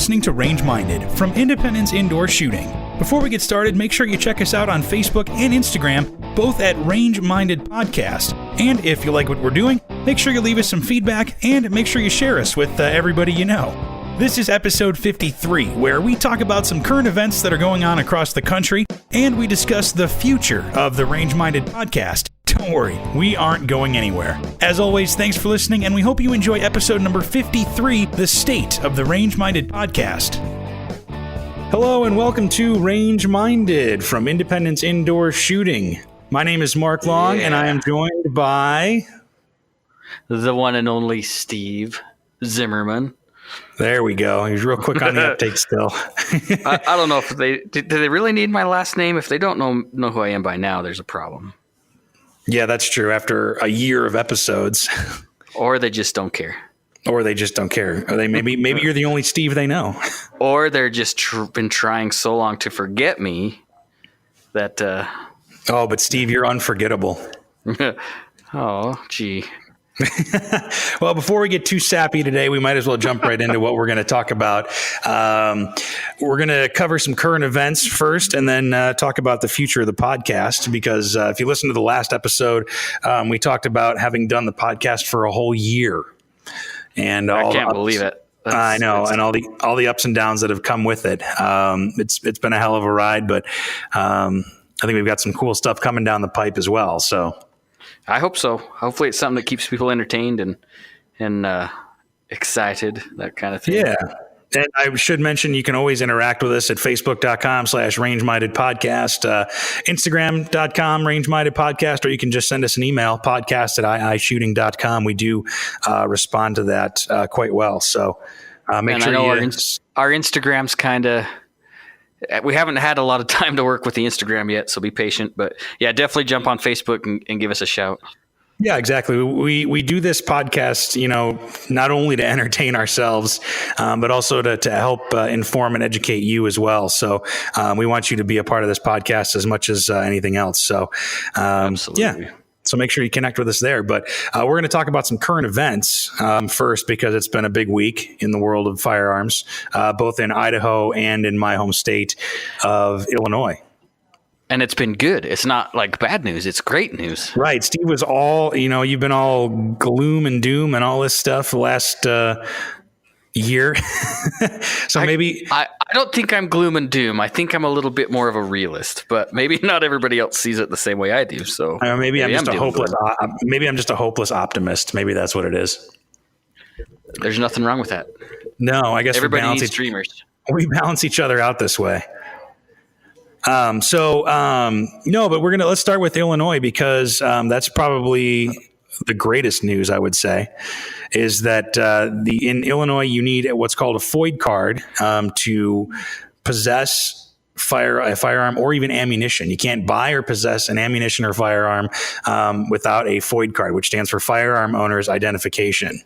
listening to Range Minded from Independence Indoor Shooting. Before we get started, make sure you check us out on Facebook and Instagram, both at Range Minded Podcast. And if you like what we're doing, make sure you leave us some feedback and make sure you share us with everybody you know. This is episode 53, where we talk about some current events that are going on across the country, and we discuss the future of the Range Minded Podcast. Don't worry, we aren't going anywhere. As always, thanks for listening, and we hope you enjoy episode number 53, The State of the Range Minded Podcast. Hello, and welcome to Range Minded from Independence Indoor Shooting. My name is Mark Long, and I am joined by... the one and only Steve Zimmerman. There we go. He's real quick on the uptake still. I don't know if do they really need my last name? If they don't know who I am by now, there's a problem. Yeah, that's true. After a year of episodes. Or they just don't care. Or they just don't care. Or they maybe you're the only Steve they know. Or they're just been trying so long to forget me that... Oh, but Steve, you're unforgettable. Oh, gee. Well, before we get too sappy today, we might as well jump right into what we're going to talk about. We're going to cover some current events first and then talk about the future of the podcast, because if you listen to the last episode, we talked about having done the podcast for a whole year. And I can't believe it. I know, and all the ups and downs that have come with it. It's been a hell of a ride, but I think we've got some cool stuff coming down the pipe as well. So I hope so. Hopefully it's something that keeps people entertained and excited, that kind of thing. Yeah. And I should mention, you can always interact with us at facebook.com/rangemindedpodcast, instagram.com rangemindedpodcast, or you can just send us an email, podcast@iishooting.com. We do respond to that quite well. So make sure our Instagram's kind of... we haven't had a lot of time to work with the Instagram yet, so be patient. But yeah, definitely jump on Facebook and give us a shout. Yeah, exactly. We do this podcast, not only to entertain ourselves, but also to help inform and educate you as well. So we want you to be a part of this podcast as much as anything else. So absolutely. Yeah. So make sure you connect with us there. But we're going to talk about some current events first, because it's been a big week in the world of firearms, both in Idaho and in my home state of Illinois. And it's been good. It's not like bad news. It's great news. Right. Steve was all, you've been all gloom and doom and all this stuff the last year. So maybe I don't think I'm gloom and doom. I think I'm a little bit more of a realist, but maybe not everybody else sees it the same way I do. So maybe I'm just a hopeless optimist. Maybe that's what it is. There's nothing wrong with that. No, I guess everybody needs dreamers. We balance each other out this way. No, but let's start with Illinois, because that's probably the greatest news, I would say, is that in Illinois you need what's called a FOID card to possess a firearm or even ammunition. You can't buy or possess an ammunition or firearm without a FOID card, which stands for Firearm Owner's Identification.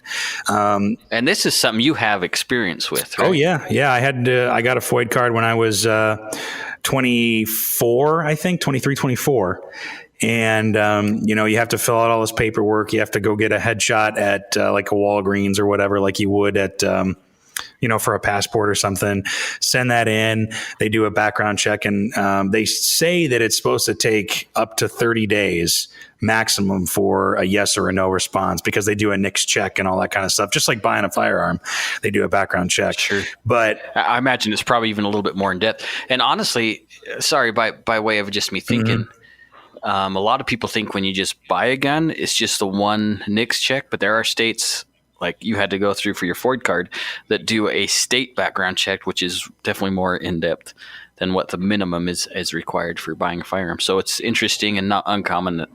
And this is something you have experience with, right? Oh yeah, I got a FOID card when I was 24, I think 23, 24. And, you have to fill out all this paperwork. You have to go get a headshot at like a Walgreens or whatever, like you would at, for a passport or something. Send that in. They do a background check, and they say that it's supposed to take up to 30 days maximum for a yes or a no response, because they do a NICS check and all that kind of stuff. Just like buying a firearm, they do a background check. Sure. But I imagine it's probably even a little bit more in depth. And honestly, sorry, by way of just me thinking, a lot of people think when you just buy a gun, it's just the one NICS check, but there are states like you had to go through for your FOID card that do a state background check, which is definitely more in depth than what the minimum is required for buying a firearm. So it's interesting and not uncommon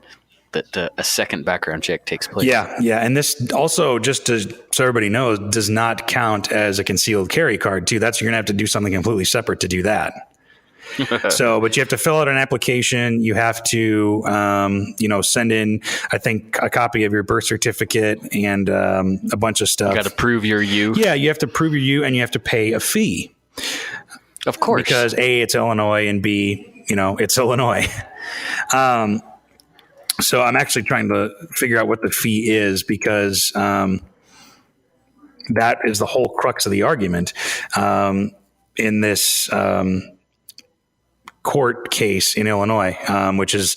that a second background check takes place. Yeah. And this also, just so everybody knows, does not count as a concealed carry card too. You're going to have to do something completely separate to do that. But you have to fill out an application. You have to, send in, I think, a copy of your birth certificate and a bunch of stuff. You got to prove you're you. Yeah, you have to prove you're you, and you have to pay a fee. Of course. Because A, it's Illinois, and B, it's Illinois. So I'm actually trying to figure out what the fee is, because that is the whole crux of the argument in this court case in Illinois, which is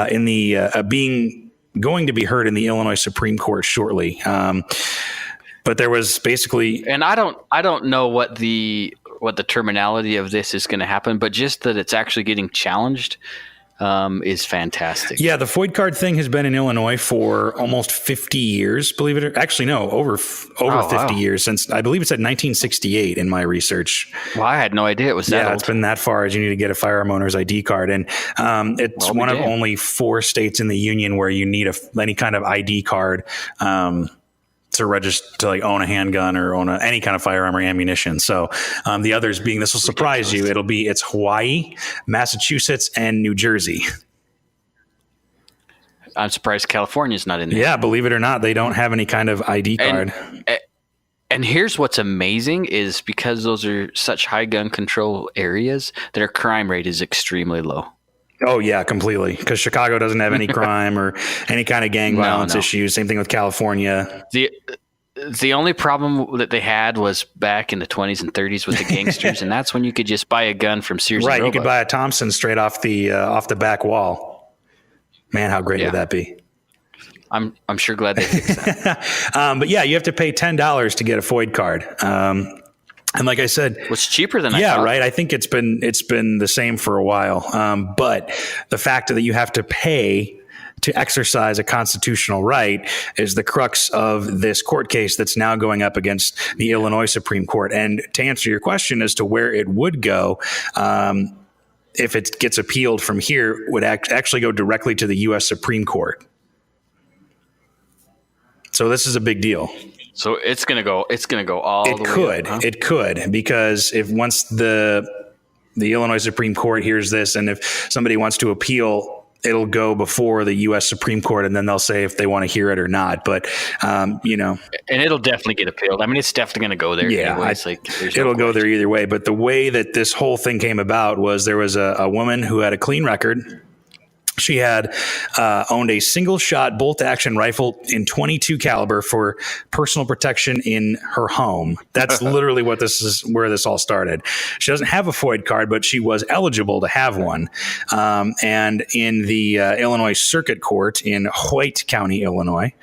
in the going to be heard in the Illinois Supreme Court shortly. But there was basically, and I don't know what the terminology of this is going to happen, but just that it's actually getting challenged is fantastic. Yeah, the FOID card thing has been in Illinois for almost 50 years, believe it or actually no, over 50 years, since I believe it said 1968 in my research. Well, I had no idea it was that old. It's been that far as you need to get a firearm owner's ID card. And it's one of only 4 states in the union where you need any kind of ID card to register, to like own a handgun or own any kind of firearm or ammunition. So the others being, this will surprise you, it's Hawaii, Massachusetts, and New Jersey. I'm surprised California's not in there. Yeah, believe it or not, they don't have any kind of ID card. And here's what's amazing is because those are such high gun control areas, their crime rate is extremely low. Oh, yeah, completely. Because Chicago doesn't have any crime or any kind of gang violence issues. Same thing with California. The only problem that they had was back in the 20s and 30s with the gangsters, and that's when you could just buy a gun from Sears. Right, you could buy a Thompson straight off the back wall. Man, how great would that be? I'm sure glad they fixed that. But yeah, you have to pay $10 to get a FOID card. And like I said, it's cheaper than I thought. Right. I think it's been the same for a while. But the fact that you have to pay to exercise a constitutional right is the crux of this court case that's now going up against the Illinois Supreme Court. And to answer your question as to where it would go, if it gets appealed from here, would actually go directly to the U.S. Supreme Court. So this is a big deal. So it's going to go all the way up, huh? It could, because if once the Illinois Supreme Court hears this, and if somebody wants to appeal, it'll go before the U.S. Supreme Court, and then they'll say if they want to hear it or not. But, and it'll definitely get appealed. I mean, it's definitely going to go there. Yeah, anyways. It'll go there either way. But the way that this whole thing came about was there was a woman who had a clean record. She had owned a single-shot bolt-action rifle in .22 caliber for personal protection in her home. That's literally where this all started. She doesn't have a FOID card, but she was eligible to have one. And in the Illinois Circuit Court in Hoyt County, Illinois,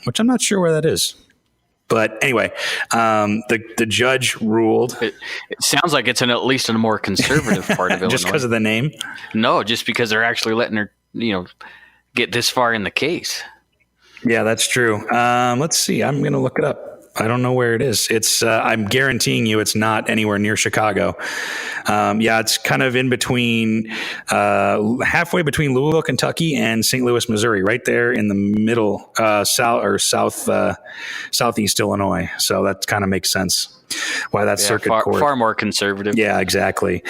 which I'm not sure where that is. But anyway, the judge ruled. It sounds like it's at least in a more conservative part of Illinois. Just because of the name? No, just because they're actually letting her, get this far in the case. Yeah, that's true. Let's see. I'm going to look it up. I don't know where it is. It's I'm guaranteeing you it's not anywhere near Chicago. It's kind of in between, halfway between Louisville, Kentucky and St. Louis, Missouri, right there in the middle, southeast Illinois. So that kind of makes sense why that's circuit court. Far more conservative. Yeah, exactly.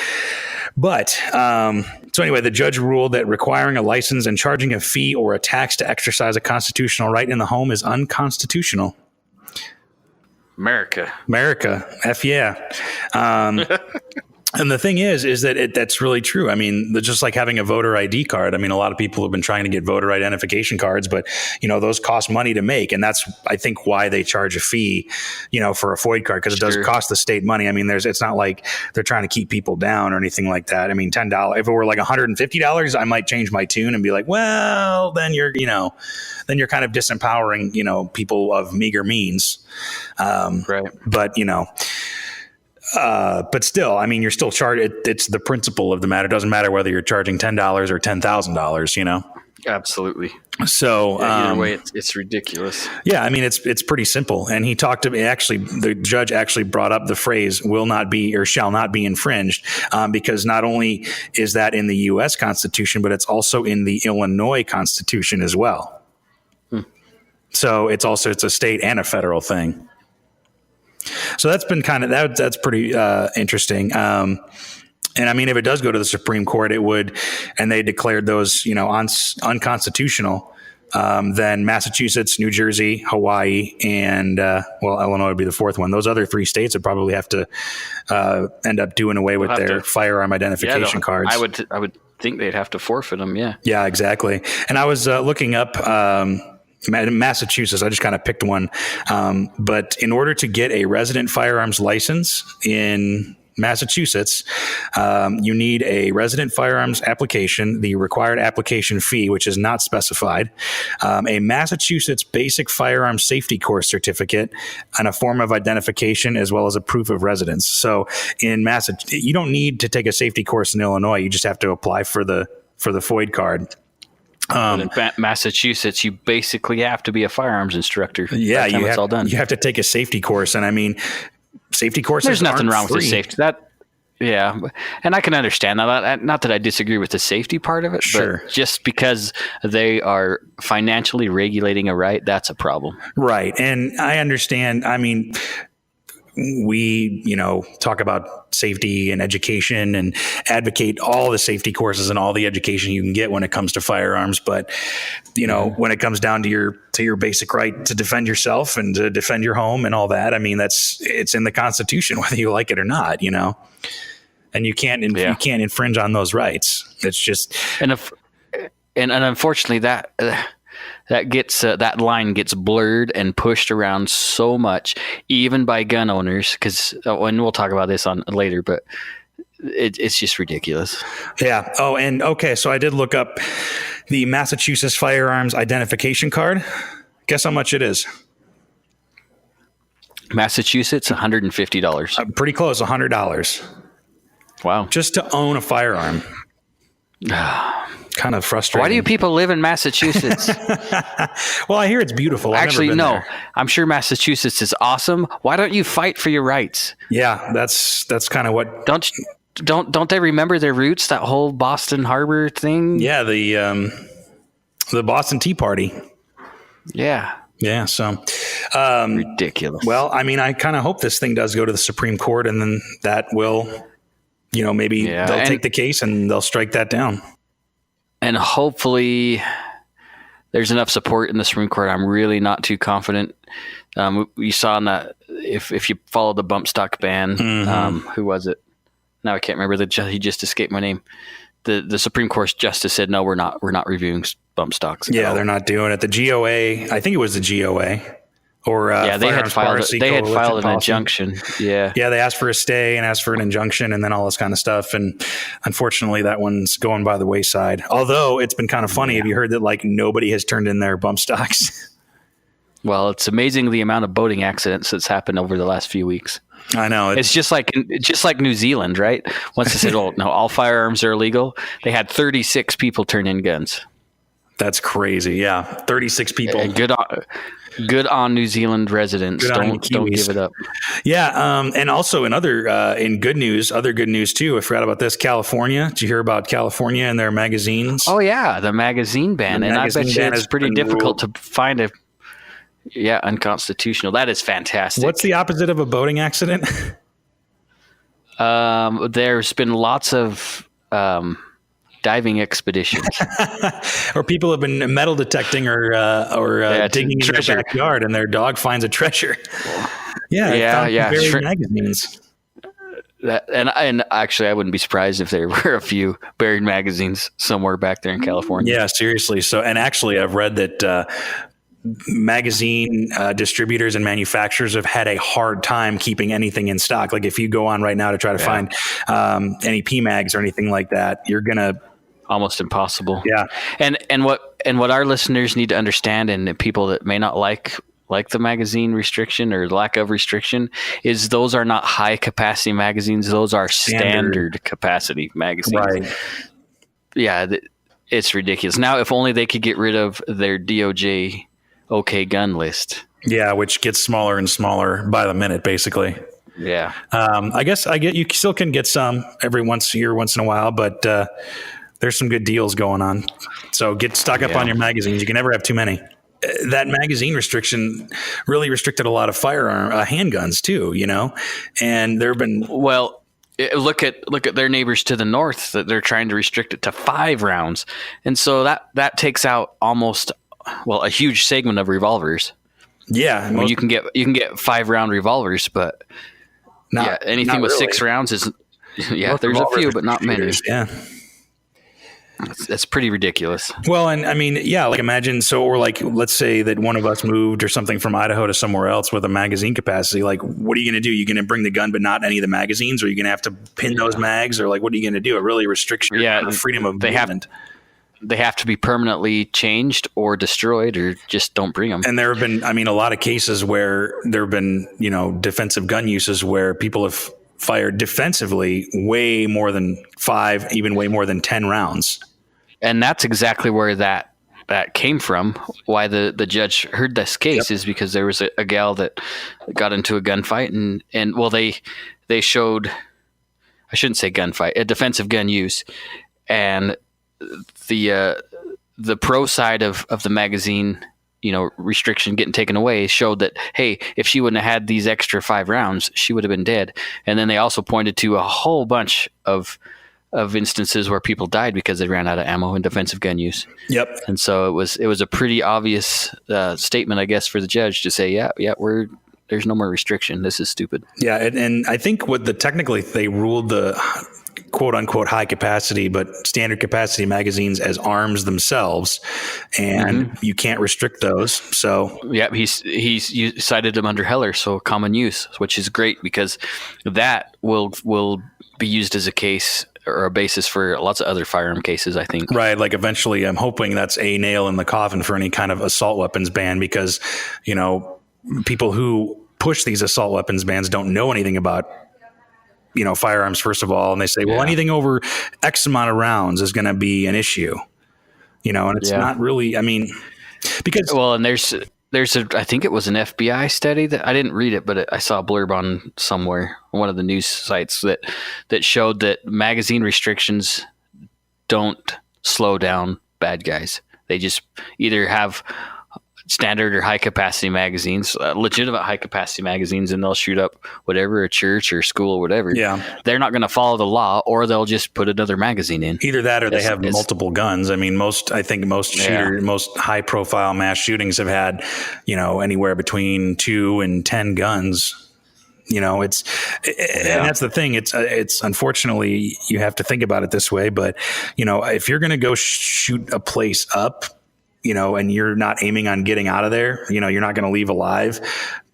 But so anyway, the judge ruled that requiring a license and charging a fee or a tax to exercise a constitutional right in the home is unconstitutional. America. F yeah. And the thing is that that's really true. I mean, just like having a voter ID card. I mean, a lot of people have been trying to get voter identification cards, but those cost money to make, and that's I think why they charge a fee, for a FOID card, because it does cost the state money. I mean, it's not like they're trying to keep people down or anything like that. I mean, $10. If it were like $150, I might change my tune and be like, well, then you're kind of disempowering, people of meager means. Right. But still, I mean, you're still charged. It's the principle of the matter. It doesn't matter whether you're charging $10 or $10,000, Absolutely. So either way, it's ridiculous. Yeah, I mean, it's pretty simple. And he talked to me. Actually, the judge actually brought up the phrase "will not be" or "shall not be" infringed, because not only is that in the U.S. Constitution, but it's also in the Illinois Constitution as well. So it's a state and a federal thing. So that's been that's pretty interesting. And I mean, if it does go to the Supreme Court, it would, and they declared those, unconstitutional, then Massachusetts, New Jersey, Hawaii, and Illinois would be the fourth one. Those other 3 states would probably have to end up doing away with their firearm identification cards. I would think they'd have to forfeit them. Yeah. Yeah, exactly. And I was looking up. Massachusetts. I just kind of picked one. But in order to get a resident firearms license in Massachusetts, you need a resident firearms application, the required application fee, which is not specified, a Massachusetts basic firearms safety course certificate, and a form of identification, as well as a proof of residence. So in Massachusetts, you don't need to take a safety course in Illinois. You just have to apply for the FOID card. But in Massachusetts, you basically have to be a firearms instructor. Yeah, it's all done. You have to take a safety course, and I mean, safety courses. There's nothing aren't wrong free. with the safety. Yeah, and I can understand that. Not that I disagree with the safety part of it, Sure. but just because they are financially regulating a right, that's a problem. Right, and I understand. I mean, we, talk about safety and education and advocate all the safety courses and all the education you can get when it comes to firearms. But, when it comes down to your basic right to defend yourself and to defend your home and all that, I mean, it's in the Constitution, whether you like it or not, and you can't infringe on those rights. It's just, and unfortunately that line gets blurred and pushed around so much, even by gun owners. Because, and we'll talk about this on later, but it's just ridiculous. Yeah. Oh, and okay. So I did look up the Massachusetts firearms identification card. Guess how much it is? Massachusetts, $150. Pretty close, $100. Wow. Just to own a firearm. Kind of frustrating. Why do you people live in Massachusetts? Well, I hear it's beautiful. Actually, no. There. I'm sure Massachusetts is awesome. Why don't you fight for your rights? Yeah, that's kind of what. Don't they remember their roots? That whole Boston Harbor thing. Yeah, the Boston Tea Party. Yeah. Yeah. So ridiculous. Well, I mean, I kind of hope this thing does go to the Supreme Court, and then that will, maybe they'll take the case and they'll strike that down. And hopefully there's enough support in the Supreme Court. I'm really not too confident. You saw in that, if you follow the bump stock ban, who was it? Now I can't remember. He just escaped my name. The Supreme Court justice said, no, we're not reviewing bump stocks. Yeah, they're not doing it. The GOA, I think it was the GOA. Or they had filed an injunction. Yeah, they asked for a stay and asked for an injunction and then all this kind of stuff. And unfortunately, that one's going by the wayside. Although it's been kind of funny. Have you heard that nobody has turned in their bump stocks? Well, it's amazing the amount of boating accidents that's happened over the last few weeks. I know. It's just like New Zealand, right? Once they said, "Oh no, all firearms are illegal," they had 36 people turn in guns. That's crazy. Yeah, 36 people. And good on New Zealand residents. Don't give it up. Yeah, and also in other good news too. I forgot about this. California. Did you hear about California and their magazines? Oh yeah, the magazine ban, and I bet you it's pretty difficult to find a. Yeah, unconstitutional. That is fantastic. What's the opposite of a boating accident? There's been lots of diving expeditions. Or people have been metal detecting or digging in their backyard and their dog finds a treasure. Yeah. Buried magazines. And actually, I wouldn't be surprised if there were a few buried magazines somewhere back there in California. Yeah, seriously. So, and actually, I've read that magazine distributors and manufacturers have had a hard time keeping anything in stock. Like if you go on right now to try to find any PMags or anything like that, you're gonna almost impossible. Yeah. And what our listeners need to understand, and people that may not like the magazine restriction or lack of restriction, is those are not high capacity magazines. Those are standard capacity magazines. Right. Yeah. It's ridiculous. Now, if only they could get rid of their DOJ okay gun list. Yeah, which gets smaller and smaller by the minute, basically. Yeah. I guess you still can get some every once in a while, but there's some good deals going on. So get stock up on your magazines. You can never have too many. That magazine restriction really restricted a lot of firearm handguns too, and there have been look at their neighbors to the north that they're trying to restrict it to 5 rounds, and so that takes out almost a huge segment of revolvers. Yeah, I mean, you can get 5-round revolvers, but anything with 6 rounds is there's a few, but not many. Yeah. That's pretty ridiculous. Well, and I mean, yeah, like imagine, so, or like, let's say that one of us moved or something from Idaho to somewhere else with a magazine capacity. Like, what are you going to do? You're going to bring the gun, but not any of the magazines, or you're going to have to pin those mags, or like, what are you going to do? It really restricts your freedom of movement. They have to be permanently changed or destroyed, or just don't bring them. And there have been, I mean, a lot of cases where there have been, defensive gun uses where people have fired defensively way more than 5, even way more than 10 rounds. And that's exactly where that came from. Why the judge heard this case is because there was a gal that got into a gunfight, and well, they showed, I shouldn't say gunfight, a defensive gun use, and the pro side of the magazine, restriction getting taken away showed that, hey, if she wouldn't have had these extra 5 rounds, she would have been dead. And then they also pointed to a whole bunch of instances where people died because they ran out of ammo in defensive gun use. Yep. And so it was a pretty obvious statement, I guess, for the judge to say, there's no more restriction. This is stupid. Yeah, and I think technically they ruled the quote unquote high capacity, but standard capacity magazines as arms themselves, and you can't restrict those. So yeah, he cited them under Heller, so common use, which is great because that will be used as a case or a basis for lots of other firearm cases, I think. Right. Like eventually I'm hoping that's a nail in the coffin for any kind of assault weapons ban, because, people who push these assault weapons bans don't know anything about, firearms, first of all. And they say, well, anything over X amount of rounds is going to be an issue, and it's not really, I mean, because. Well, and there's I think it was an FBI study that I didn't read it, but I saw a blurb on somewhere, one of the news sites that showed that magazine restrictions don't slow down bad guys. They just either have standard or high capacity magazines, legitimate high capacity magazines, and they'll shoot up whatever, a church or school or whatever. Yeah. They're not going to follow the law, or they'll just put another magazine in. Either that or they have multiple guns. I mean, most high profile mass shootings have had, anywhere between 2 and 10 guns. And that's the thing. It's unfortunately, you have to think about it this way, but if you're going to go shoot a place up, and you're not aiming on getting out of there, you're not going to leave alive.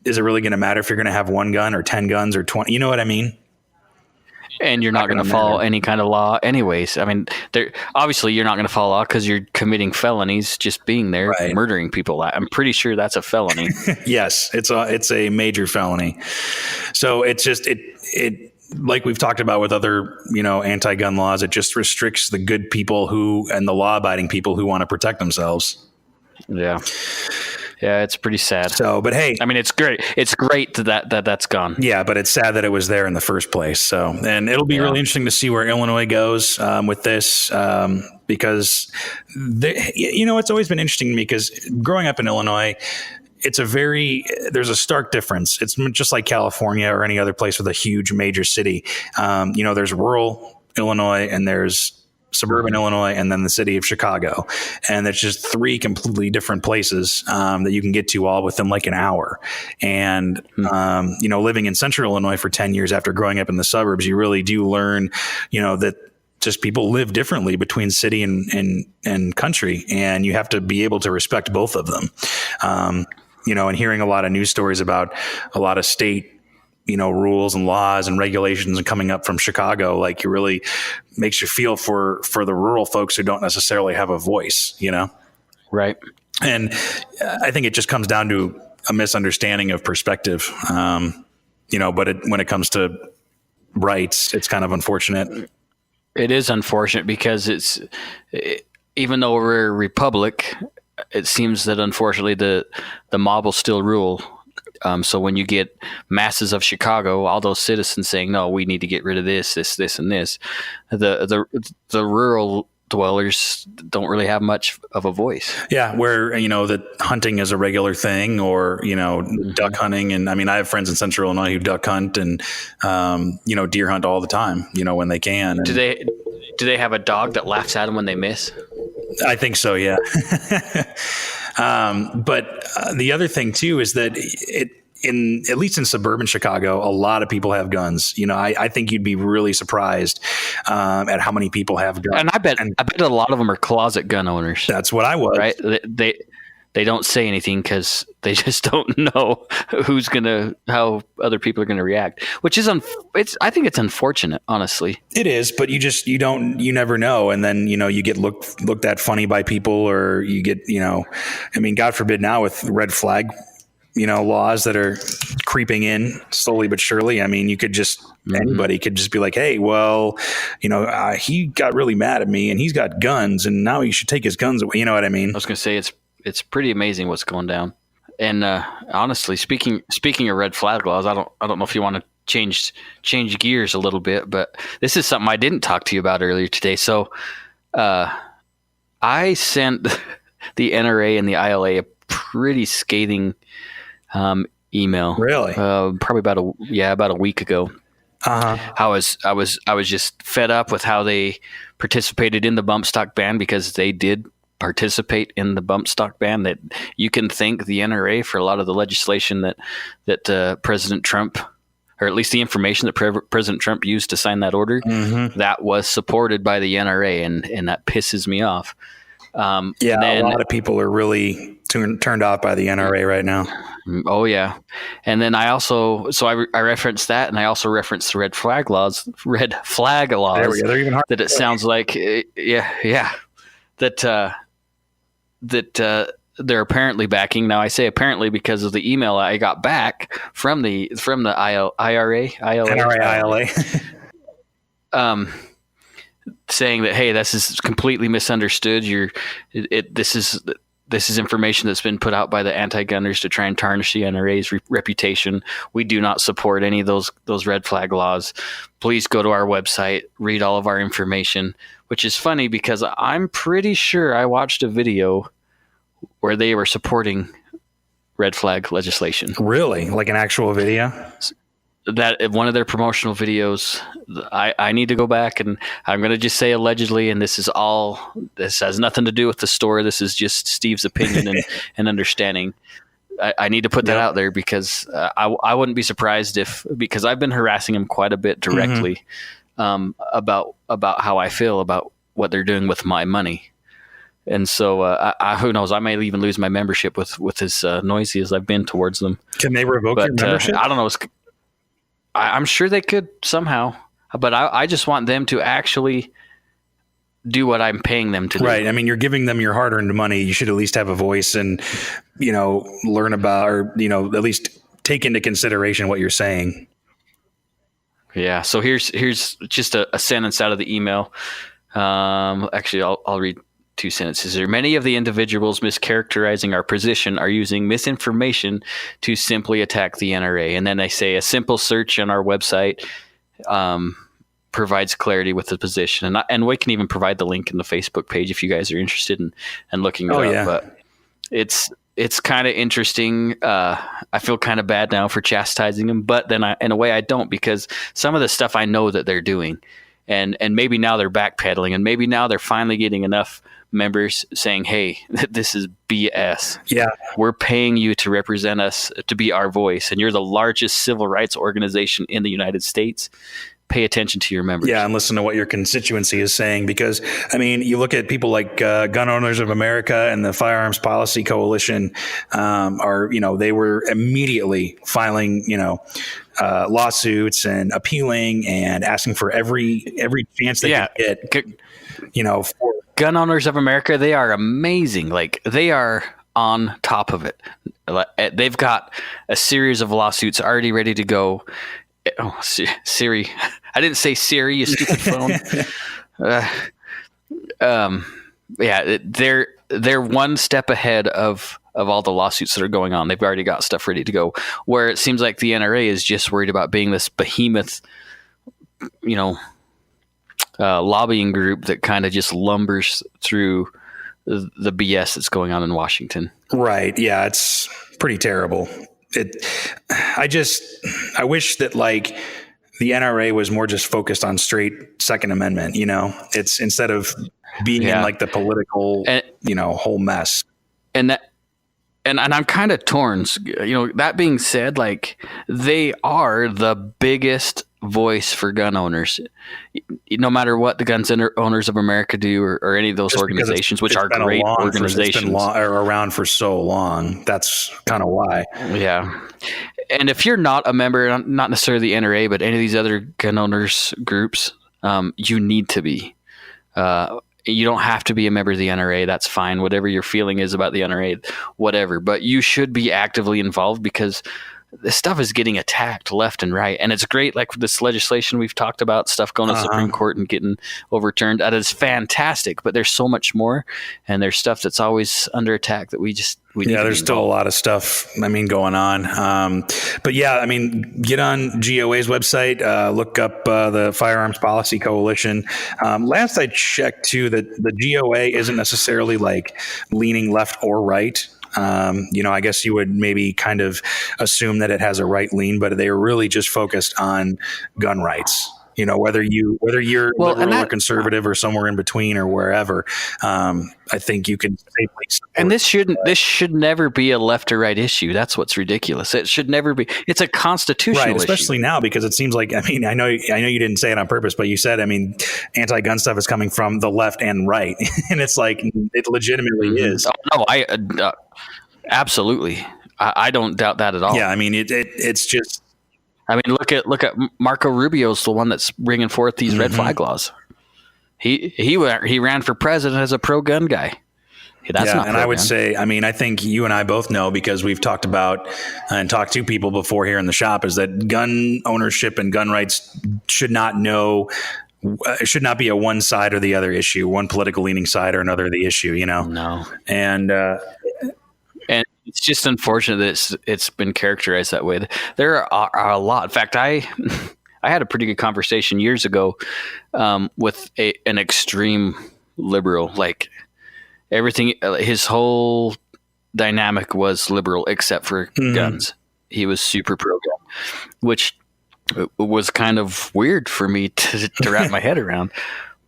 Is it really going to matter if you're going to have 1 gun or 10 guns or 20? You know what I mean? And you're not going to follow any kind of law anyways. I mean, obviously you're not going to follow law because you're committing felonies just being there, murdering people. I'm pretty sure that's a felony. Yes, it's a major felony. So it's just, it like we've talked about with other, anti-gun laws, it just restricts the good people and the law-abiding people who want to protect themselves. Yeah. Yeah, it's pretty sad. So, but hey, I mean, it's great. It's great that's gone. Yeah, but it's sad that it was there in the first place. So, and it'll be really interesting to see where Illinois goes with this, because it's always been interesting to me because growing up in Illinois, there's a stark difference. It's just like California or any other place with a huge major city. There's rural Illinois and there's suburban Illinois and then the city of Chicago. And it's just 3 completely different places that you can get to all within like an hour. And, living in central Illinois for 10 years after growing up in the suburbs, you really do learn, that just people live differently between city and country. And you have to be able to respect both of them. And hearing a lot of news stories about a lot of state, rules and laws and regulations and coming up from Chicago, like it really makes you feel for the rural folks who don't necessarily have a voice, Right. And I think it just comes down to a misunderstanding of perspective, but when it comes to rights, it's kind of unfortunate. It is unfortunate because even though we're a republic, it seems that unfortunately the mob will still rule. So when you get masses of Chicago, all those citizens saying, no, we need to get rid of this, and this, the rural dwellers don't really have much of a voice. Yeah. Where, that hunting is a regular thing or, duck hunting. And I mean, I have friends in central Illinois who duck hunt and, deer hunt all the time, when they can. Do they have a dog that laughs at them when they miss? I think so. Yeah. But the other thing too is that at least in suburban Chicago, a lot of people have guns. I think you'd be really surprised at how many people have guns. And I bet a lot of them are closet gun owners. That's what I was. Right? They don't say anything because they just don't know how other people are gonna react. Which is I think it's unfortunate, honestly. It is, but you never know, and then you get looked at funny by people, or you get God forbid now with red flag laws that are creeping in slowly but surely. I mean, you could just anybody could just be like, hey, well, he got really mad at me and he's got guns and now he should take his guns away. You know what I mean? I was gonna say it's pretty amazing what's going down. And honestly, speaking of red flag laws, I don't know if you want to change gears a little bit, but this is something I didn't talk to you about earlier today. So I sent the NRA and the ILA a pretty scathing email. Really? Probably about a week ago. I was just fed up with how they participated in the bump stock ban, because they did participate in the bump stock ban. That you can thank the NRA for a lot of the legislation that President Trump, or at least the information that President Trump used to sign that order, that was supported by the NRA, and that pisses me off. A lot of people are really turned off by the NRA right now. Oh yeah, and then I referenced that, and I also referenced the red flag laws. There we go. They're even hard. That it sounds like, that they're apparently backing. Now I say apparently because of the email I got back from the IRA, saying that, hey, this is completely misunderstood. This is information that's been put out by the anti-gunners to try and tarnish the NRA's reputation. We do not support any of those red flag laws. Please go to our website, read all of our information. Which is funny because I'm pretty sure I watched a video where they were supporting red flag legislation. Really? Like an actual video? That one of their promotional videos. I need to go back, and I'm going to just say allegedly, and this has nothing to do with the story. This is just Steve's opinion and understanding. I need to put that out there because I wouldn't be surprised because I've been harassing him quite a bit directly about how I feel about what they're doing with my money. And so who knows, I may even lose my membership with as noisy as I've been towards them. Can they revoke your membership? I don't know. I'm sure they could somehow, but I just want them to actually do what I'm paying them to do. Right. I mean, you're giving them your hard-earned money. You should at least have a voice and, learn about, or, at least take into consideration what you're saying. Yeah. So here's just a sentence out of the email. Actually, I'll read 2 sentences here. Many of the individuals mischaracterizing our position are using misinformation to simply attack the NRA. And then they say a simple search on our website provides clarity with the position. And we can even provide the link in the Facebook page if you guys are interested in looking it up. Yeah. But it's kind of interesting. I feel kind of bad now for chastising them, but then in a way I don't, because some of the stuff I know that they're doing, and maybe now they're backpedaling, and maybe now they're finally getting enough members saying, hey, this is BS. Yeah. We're paying you to represent us, to be our voice, and you're the largest civil rights organization in the United States. Pay attention to your members. Yeah, and listen to what your constituency is saying, because, I mean, you look at people like Gun Owners of America and the Firearms Policy Coalition they were immediately filing, lawsuits and appealing and asking for every chance they could get, for Gun Owners of America. They are amazing. Like, they are on top of it. They've got a series of lawsuits already ready to go. Oh, Siri. I didn't say Siri, you stupid phone. They're one step ahead of all the lawsuits that are going on. They've already got stuff ready to go, where it seems like the NRA is just worried about being this behemoth, lobbying group that kind of just lumbers through the BS that's going on in Washington. Right. Yeah, it's pretty terrible. I wish that the NRA was more just focused on straight Second Amendment, it's instead of being in the political, whole mess. And and I'm kind of torn. That being said, like, they are the biggest voice for gun owners. No matter what the Guns Owners of America do, or any of those organizations, which are great organizations. It's been around for so long. That's kind of why. Yeah. And if you're not a member, not necessarily the NRA, but any of these other gun owners groups, you need to be. You don't have to be a member of the NRA. That's fine. Whatever your feeling is about the NRA, whatever. But you should be actively involved, because this stuff is getting attacked left and right. And it's great, like this legislation we've talked about, stuff going to the Supreme Court and getting overturned. That is fantastic. But there's so much more. And there's stuff that's always under attack that we need there's still a lot of stuff, going on. But yeah, get on GOA's website, look up the Firearms Policy Coalition. Last I checked, too, that the GOA isn't necessarily like leaning left or right. I guess you would maybe kind of assume that it has a right lean, but they are really just focused on gun rights. Whether you're liberal or conservative or somewhere in between or wherever, I think you can safely support. And this should never be a left or right issue. That's what's ridiculous. It should never be. It's a constitutional issue. Especially now, because it seems like, I know you didn't say it on purpose, but you said, anti-gun stuff is coming from the left and right. And it's like, it legitimately is. Oh, no, absolutely. I don't doubt that at all. Yeah. It's just, look at Marco Rubio's the one that's bringing forth these red flag laws. He ran for president as a pro-gun guy. That's not pro-gun. I would say, I think you and I both know, because we've talked about and talked to people before here in the shop, is that gun ownership and gun rights should not be a one side or the other issue, one political leaning side or another of the issue. No. And it's just unfortunate that it's been characterized that way. There are a lot. In fact, I had a pretty good conversation years ago with an extreme liberal. Like, everything, his whole dynamic was liberal except for guns. He was super pro-gun, which was kind of weird for me to wrap my head around.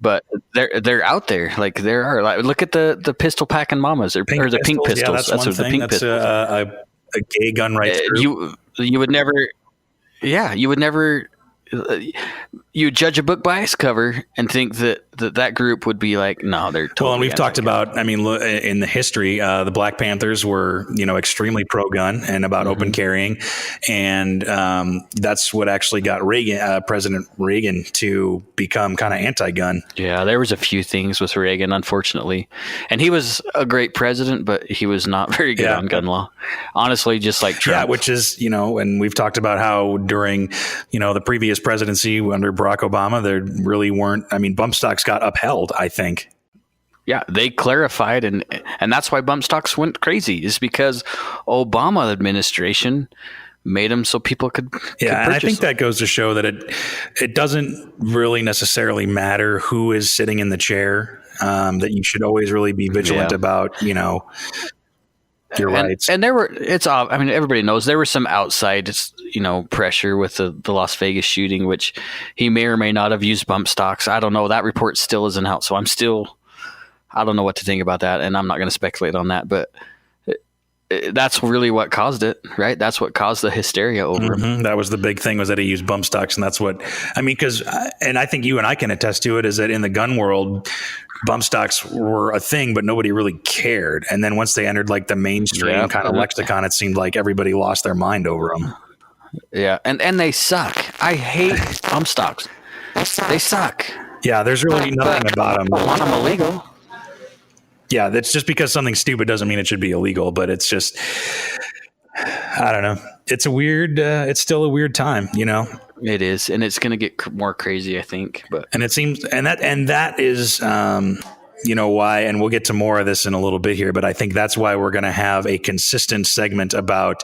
But they're out there. Like, there are. Like, look at the pistol packing mamas or the pink pistols. Yeah, that's one thing. That's a gay gun rights group. You would never. Yeah, you would never. You judge a book by its cover and think that group would be like, no, they're totally. Well, and we've talked about, in the history, the Black Panthers were, extremely pro-gun and about open carrying. And that's what actually got President Reagan to become kind of anti-gun. Yeah, there was a few things with Reagan, unfortunately. And he was a great president, but he was not very good on gun law. Honestly, just like Trump. Yeah, which is, and we've talked about how during, the previous presidency under Barack Obama, there really weren't, bump stocks got upheld, I think. Yeah, they clarified, and that's why bump stocks went crazy, is because Obama administration made them so people could and I think that goes to show that it doesn't really necessarily matter who is sitting in the chair, that you should always really be vigilant about, your rights. And everybody knows there was some outside, pressure with the Las Vegas shooting, which he may or may not have used bump stocks. I don't know. That report still isn't out. So I don't know what to think about that. And I'm not going to speculate on that, but that's really what caused it, right? That's what caused the hysteria over him. That was the big thing, was that he used bump stocks. And that's what, and I think you and I can attest to it, is that in the gun world, bump stocks were a thing, but nobody really cared. And then once they entered like the mainstream kind of lexicon, it seemed like everybody lost their mind over them. Yeah. And they suck. I hate bump stocks. They suck. Yeah. There's really nothing about them. I want them illegal. Yeah. That's just because something's stupid doesn't mean it should be illegal, but it's just, I don't know. It's it's still a weird time, It is, and it's going to get more crazy, I think. And it seems, and that is, why, and we'll get to more of this in a little bit here, but I think that's why we're going to have a consistent segment about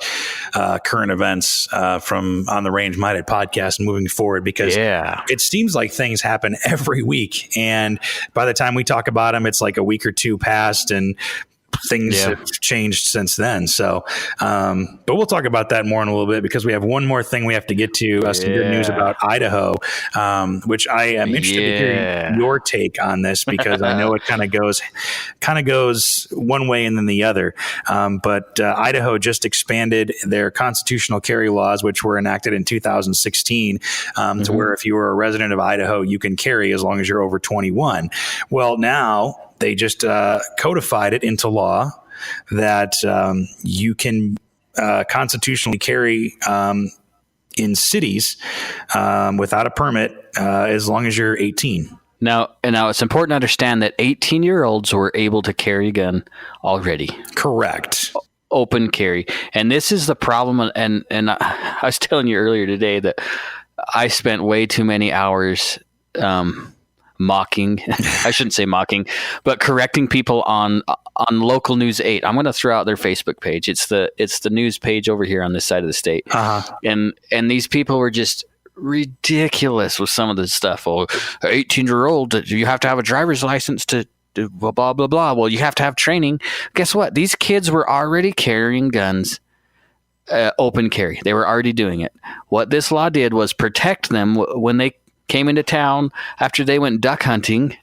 current events from On the Range Minded podcast moving forward, because it seems like things happen every week, and by the time we talk about them, it's like a week or two past, and things have changed since then. So, but we'll talk about that more in a little bit because we have one more thing we have to get to. Some good news about Idaho, which I am interested to hear your take on this because I know it kind of goes one way and then the other. But Idaho just expanded their constitutional carry laws, which were enacted in 2016, to where if you were a resident of Idaho, you can carry as long as you're over 21. Well, now they just codified it into law that you can constitutionally carry in cities without a permit as long as you're 18. Now it's important to understand that 18-year-olds were able to carry a gun already. Correct. Open carry. And this is the problem. And I was telling you earlier today that I spent way too many hours mocking. I shouldn't say mocking, but correcting people on Local News 8. I'm going to throw out their Facebook page. It's the news page over here on this side of the state. And these people were just ridiculous with some of the stuff. Oh, 18-year-old, you have to have a driver's license to do blah, blah, blah, blah. Well, you have to have training. Guess what? These kids were already carrying guns, open carry. They were already doing it. What this law did was protect them when they came into town after they went duck hunting.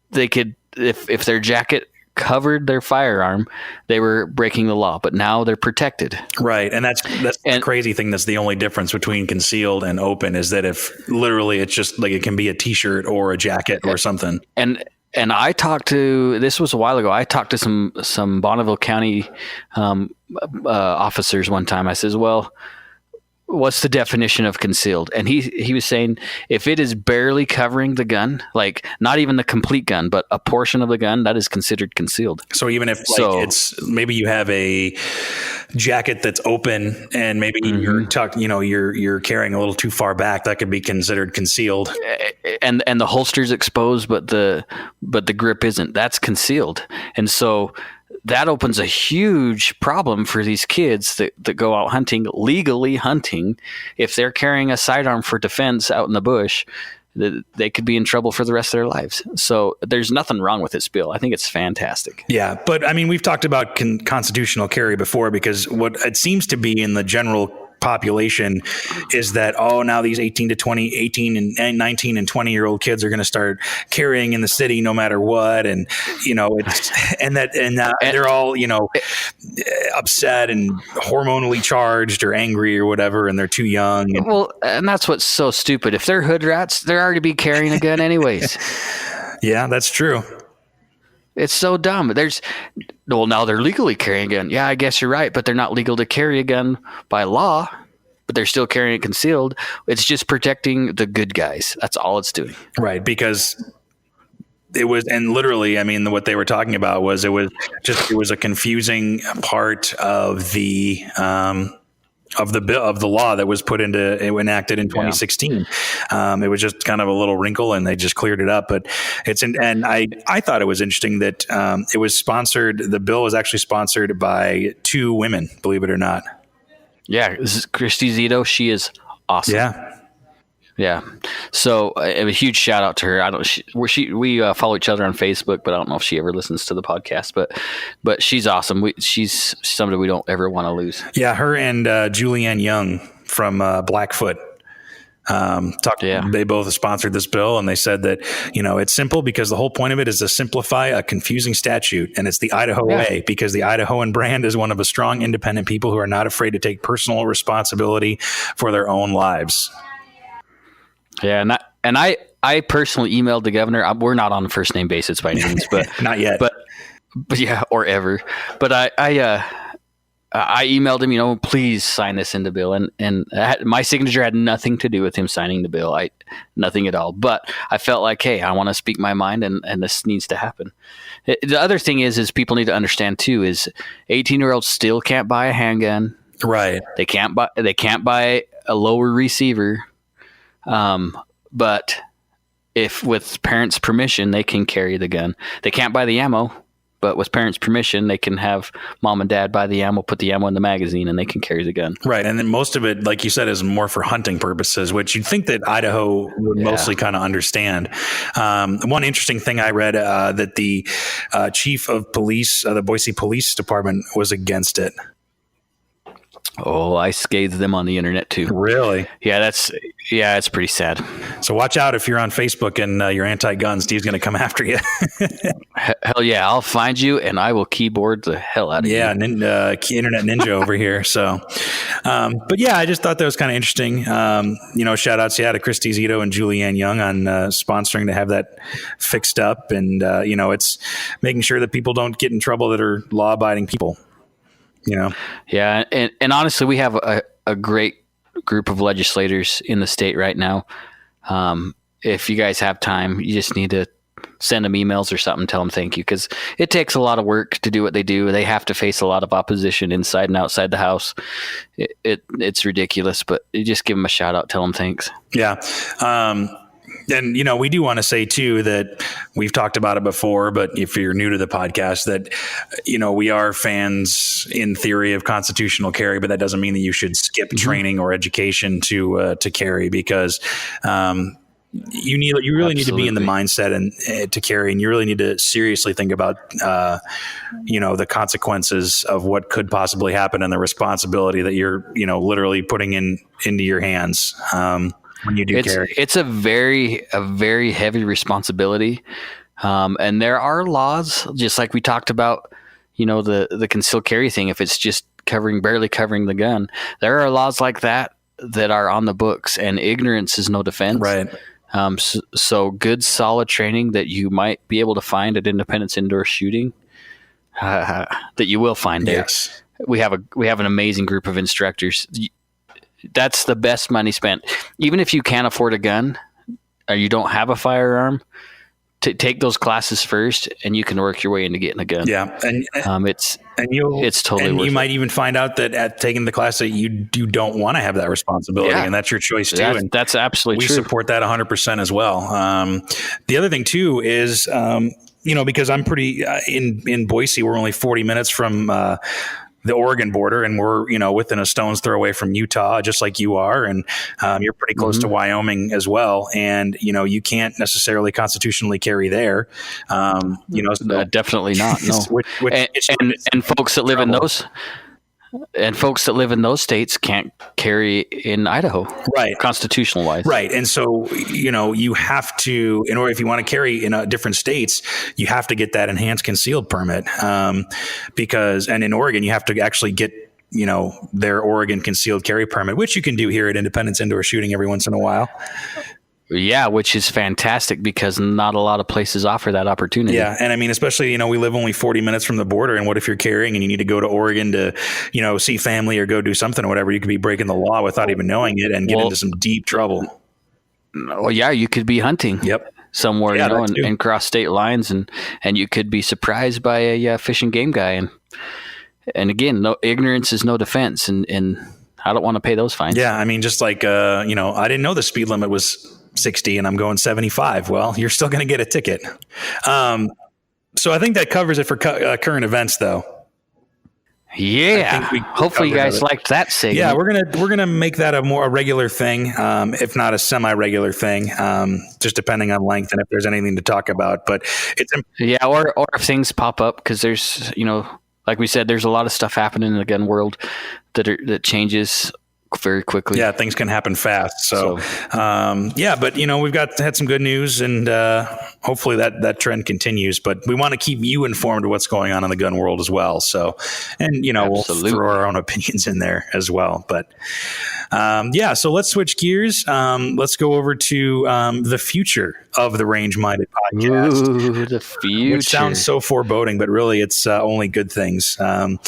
They could, if their jacket covered their firearm, they were breaking the law, but now they're protected. Right. And that's the crazy thing. That's the only difference between concealed and open is that if literally it's just like it can be a t-shirt or a jacket or something. And I talked to, this was a while ago, I talked to some Bonneville County officers one time. I says, well, what's the definition of concealed? And he was saying if it is barely covering the gun, like not even the complete gun, but a portion of the gun, that is considered concealed. So even if it's maybe you have a jacket that's open and maybe you're tucked, you're carrying a little too far back, that could be considered concealed. And the holster's exposed, but the grip isn't. That's concealed. And so that opens a huge problem for these kids that go out hunting, legally hunting. If they're carrying a sidearm for defense out in the bush, they could be in trouble for the rest of their lives. So there's nothing wrong with this bill. I think it's fantastic. Yeah. But I mean, we've talked about constitutional carry before because what it seems to be in the general population is that, now these 18 and 19 and 20-year-old kids are going to start carrying in the city no matter what. And, they're all, upset and hormonally charged or angry or whatever, and they're too young. Well, and that's what's so stupid. If they're hood rats, they're already be carrying a gun anyways. Yeah, that's true. It's so dumb. Now they're legally carrying a gun. Yeah, I guess you're right, but they're not legal to carry a gun by law, but they're still carrying it concealed. It's just protecting the good guys. That's all it's doing. Right, because it was, and literally, I mean, what they were talking about was it was a confusing part of the bill of the law that was enacted in 2016. It was just kind of a little wrinkle and they just cleared it up, but and I thought it was interesting that it was sponsored. The bill was actually sponsored by two women, believe it or not. Yeah. This is Christy Zito. She is awesome. Yeah. So a huge shout out to her. We follow each other on Facebook, but I don't know if she ever listens to the podcast, but she's awesome. She's somebody we don't ever want to lose. Yeah. Her and Julianne Young from Blackfoot They both sponsored this bill, and they said that, it's simple because the whole point of it is to simplify a confusing statute, and it's the Idaho way, because the Idahoan brand is one of a strong, independent people who are not afraid to take personal responsibility for their own lives. Yeah, and I personally emailed the governor. We're not on a first name basis by any means, but not yet. But yeah, or ever. But I emailed him, please sign this into bill, and my signature had nothing to do with him signing the bill. Nothing at all. But I felt like, hey, I want to speak my mind, and this needs to happen. The other thing is people need to understand too is 18-year-olds still can't buy a handgun. Right. They can't buy a lower receiver. But if with parents' permission, they can carry the gun. They can't buy the ammo, but with parents' permission, they can have mom and dad buy the ammo, put the ammo in the magazine, and they can carry the gun. Right. And then most of it, like you said, is more for hunting purposes, which you'd think that Idaho would mostly kind of understand. One interesting thing I read that the chief of police, the Boise Police Department, was against it. Oh, I scathed them on the internet too. Really? Yeah, it's pretty sad. So watch out if you're on Facebook and you're anti-gun. Steve's going to come after you. Hell yeah, I'll find you and I will keyboard the hell out of you. Yeah, internet ninja over here. So, but yeah, I just thought that was kind of interesting. Shout outs to Christy Zito and Julianne Young on sponsoring to have that fixed up, and it's making sure that people don't get in trouble that are law-abiding people. Yeah, and honestly, we have a great group of legislators in the state right now. If you guys have time, you just need to send them emails or something, tell them thank you, because it takes a lot of work to do what they do. They have to face a lot of opposition inside and outside the house. It's ridiculous, but you just give them a shout out, tell them thanks. Yeah. And, we do want to say, too, that we've talked about it before, but if you're new to the podcast, that, we are fans in theory of constitutional carry, but that doesn't mean that you should skip training or education to carry, because you really need to be in the mindset and to carry, and you really need to seriously think about, the consequences of what could possibly happen and the responsibility that you're, literally putting into your hands. When you do carry. It's a very heavy responsibility. And there are laws, just like we talked about, the concealed carry thing. If it's just barely covering the gun, there are laws like that are on the books, and ignorance is no defense. Right. So good, solid training that you might be able to find at Independence Indoor Shooting, that you will find there. Yes. We have an amazing group of instructors. That's the best money spent. Even if you can't afford a gun or you don't have a firearm, take those classes first, and you can work your way into getting a gun. Yeah, it's totally worth it. You might even find out that at taking the class that you don't want to have that responsibility, and that's your choice too. And that's absolutely true. We support that 100% as well. The other thing too is, because I'm pretty in Boise, we're only 40 minutes from the Oregon border, and we're, within a stone's throw away from Utah, just like you are. And you're pretty close to Wyoming as well. And, you can't necessarily constitutionally carry there. Definitely not. No. And folks that live in those, states can't carry in Idaho, right? Constitutional wise, right. And so, you have to, in order, if you want to carry in different states, you have to get that enhanced concealed permit, and in Oregon, you have to actually get, their Oregon concealed carry permit, which you can do here at Independence Indoor Shooting every once in a while. Yeah, which is fantastic because not a lot of places offer that opportunity. Yeah, and I mean, especially, we live only 40 minutes from the border, and what if you're carrying and you need to go to Oregon to, see family or go do something or whatever? You could be breaking the law without even knowing it and get into some deep trouble. Well, yeah, you could be hunting. Yep. Somewhere, and cross state lines, and you could be surprised by a fish and game guy. And again, no ignorance is no defense, and I don't want to pay those fines. Yeah, I mean, just like, I didn't know the speed limit was 60 and I'm going 75. Well, you're still going to get a ticket. So I think that covers it for current events, though. Yeah. Hopefully you guys liked that segment. Yeah, we're gonna make that a more regular thing, if not a semi-regular thing, just depending on length and if there's anything to talk about. But it's or if things pop up, because there's like we said, there's a lot of stuff happening in the gun world that changes very quickly. Yeah, things can happen fast. So but we've had some good news, and hopefully that trend continues. But we want to keep you informed of what's going on in the gun world as well. So, and we'll throw our own opinions in there as well. But so let's switch gears. Let's go over to the future of the Range Minded podcast. Ooh, the future. Which sounds so foreboding, but really it's only good things. In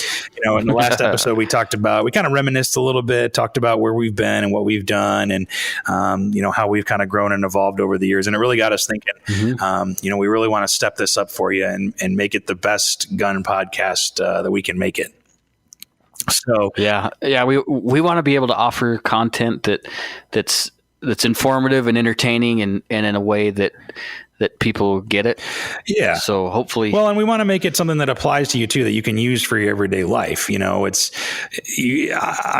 the last episode we kind of reminisced a little bit, talked about where we've been and what we've done, and how we've kind of grown and evolved over the years. And it really got us thinking, we really want to step this up for you and make it the best gun podcast that we can make it. So we want to be able to offer content that's that's informative and entertaining, and in a way that people get it. Yeah. So hopefully, well, and we want to make it something that applies to you too, that you can use for your everyday life. I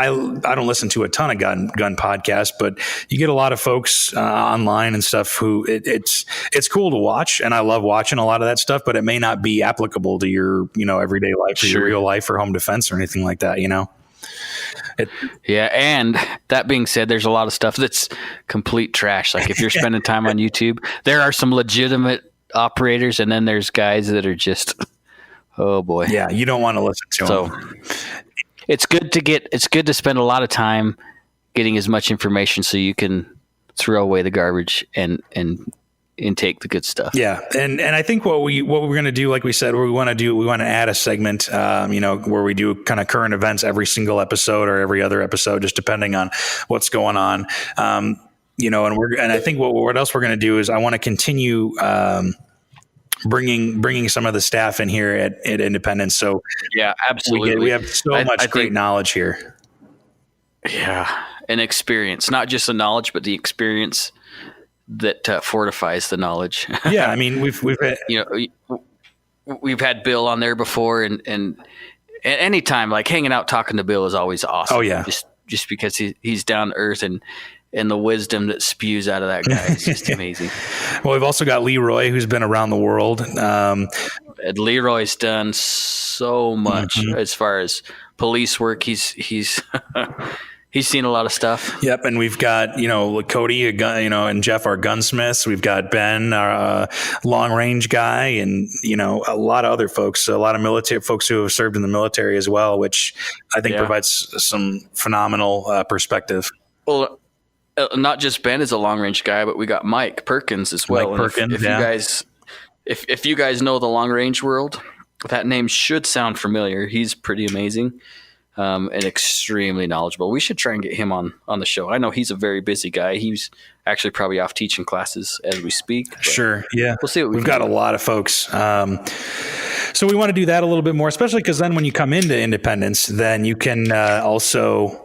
don't listen to a ton of gun podcasts, but you get a lot of folks online and stuff who it's cool to watch, and I love watching a lot of that stuff, but it may not be applicable to your everyday life or your real life or home defense or anything like that. Yeah, and that being said, there's a lot of stuff that's complete trash. Like if you're spending time on YouTube, there are some legitimate operators, and then there's guys that are just, oh boy. Yeah, you don't want to listen to them. It's good to spend a lot of time getting as much information so you can throw away the garbage and intake the good stuff. Yeah. And I think what we're going to do, like we said, we want to add a segment, where we do kind of current events every single episode or every other episode, just depending on what's going on. And I think what else we're going to do is I want to continue, bringing some of the staff in here at Independence. So yeah, absolutely. We have so much great knowleded here. Yeah. And experience, not just the knowledge, but the experience that fortifies the knowledge. Yeah, I mean, we've had Bill on there before, and anytime like hanging out talking to Bill is always awesome. Oh yeah, just because he's down to earth and the wisdom that spews out of that guy is just amazing. Well, we've also got Leroy, who's been around the world. Leroy's done so much as far as police work. He's He's seen a lot of stuff. Yep, and we've got Cody, and Jeff, our gunsmiths. We've got Ben, our long range guy, and a lot of other folks, a lot of military folks who have served in the military as well, which I think provides some phenomenal perspective. Well, not just Ben is a long range guy, but we got Mike Perkins as well. If you guys know the long range world, that name should sound familiar. He's pretty amazing. And extremely knowledgeable. We should try and get him on the show. I know he's a very busy guy. He's actually probably off teaching classes as we speak. Sure. Yeah. We'll see what we've got a lot of folks. So we want to do that a little bit more, especially because then when you come into Independence, then you can also,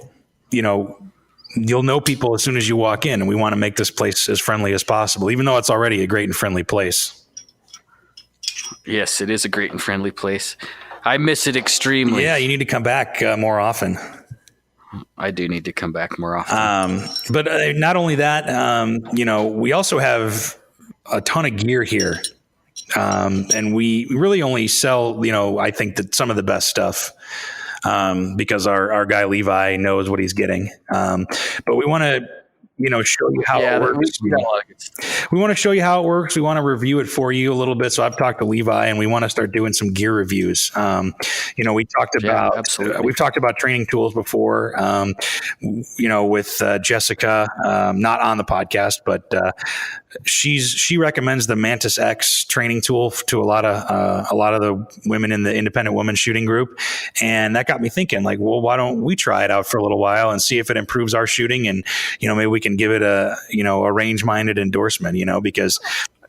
you'll know people as soon as you walk in, and we want to make this place as friendly as possible, even though it's already a great and friendly place. Yes, it is a great and friendly place. I miss it extremely. Yeah, you need to come back more often. I do need to come back more often. But not only that, we also have a ton of gear here. And we really only sell, I think that some of the best stuff because our guy Levi knows what he's getting. But we want to show you how it works. We want to show you how it works. We want to review it for you a little bit. So I've talked to Levi, and we want to start doing some gear reviews. We talked about we've talked about training tools before. With Jessica, not on the podcast, but she recommends the Mantis X training tool to a lot of the women in the independent women shooting group, and that got me thinking, like, well, why don't we try it out for a little while and see if it improves our shooting, and maybe we can give it a range-minded endorsement, because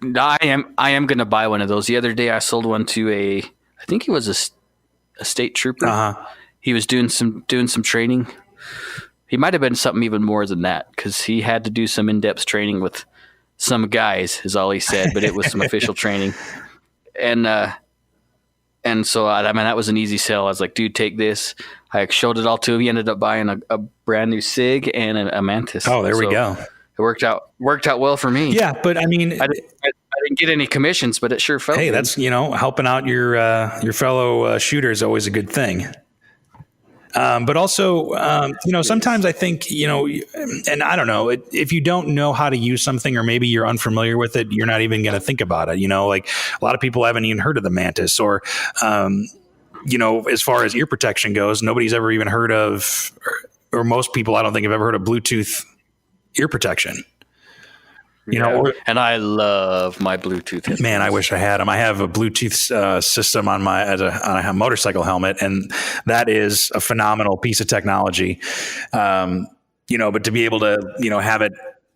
I am going to buy one of those. The other day I sold one to I think he was a state trooper. Uh-huh. He was doing some training. He might have been something even more than that, because he had to do some in-depth training with some guys, is all he said, but it was some official training. And so, that was an easy sell. I was like, dude, take this. I showed it all to him. He ended up buying a brand new SIG and a Mantis. Oh, there we go. It worked out well for me. Yeah, but I mean, I didn't get any commissions, but it sure felt good. That's, helping out your fellow shooter is always a good thing. But also, sometimes I think, and I don't know, if you don't know how to use something, or maybe you're unfamiliar with it, you're not even going to think about it. Like a lot of people haven't even heard of the Mantis, or, as far as ear protection goes, nobody's ever even heard of, or most people, I don't think have ever heard of Bluetooth ear protection. And I love my Bluetooth headphones. Man, I wish I had them. I have a Bluetooth system on a motorcycle helmet, and that is a phenomenal piece of technology. But to be able to, have it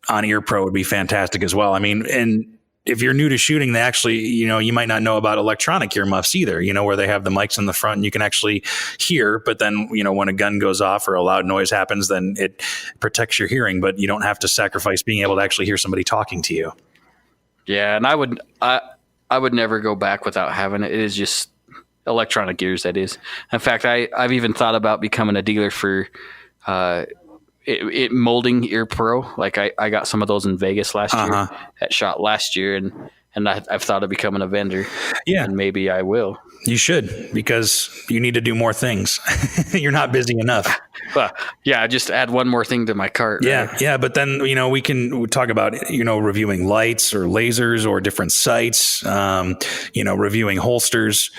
on Ear Pro would be fantastic as well. I mean, and if you're new to shooting, they actually, you might not know about electronic earmuffs either, where they have the mics in the front and you can actually hear, but then, when a gun goes off or a loud noise happens, then it protects your hearing, but you don't have to sacrifice being able to actually hear somebody talking to you. Yeah. And I would never go back without having it. It is just electronic ears. That is. In fact, I've even thought about becoming a dealer for, it molding ear pro. Like I got some of those in Vegas last year at SHOT last year. And I've thought of becoming a vendor. Yeah. And maybe I will. You should, because you need to do more things. You're not busy enough. Yeah. Just add one more thing to my cart. Yeah. Right? Yeah. But then, we can talk about, reviewing lights or lasers or different sights, reviewing holsters,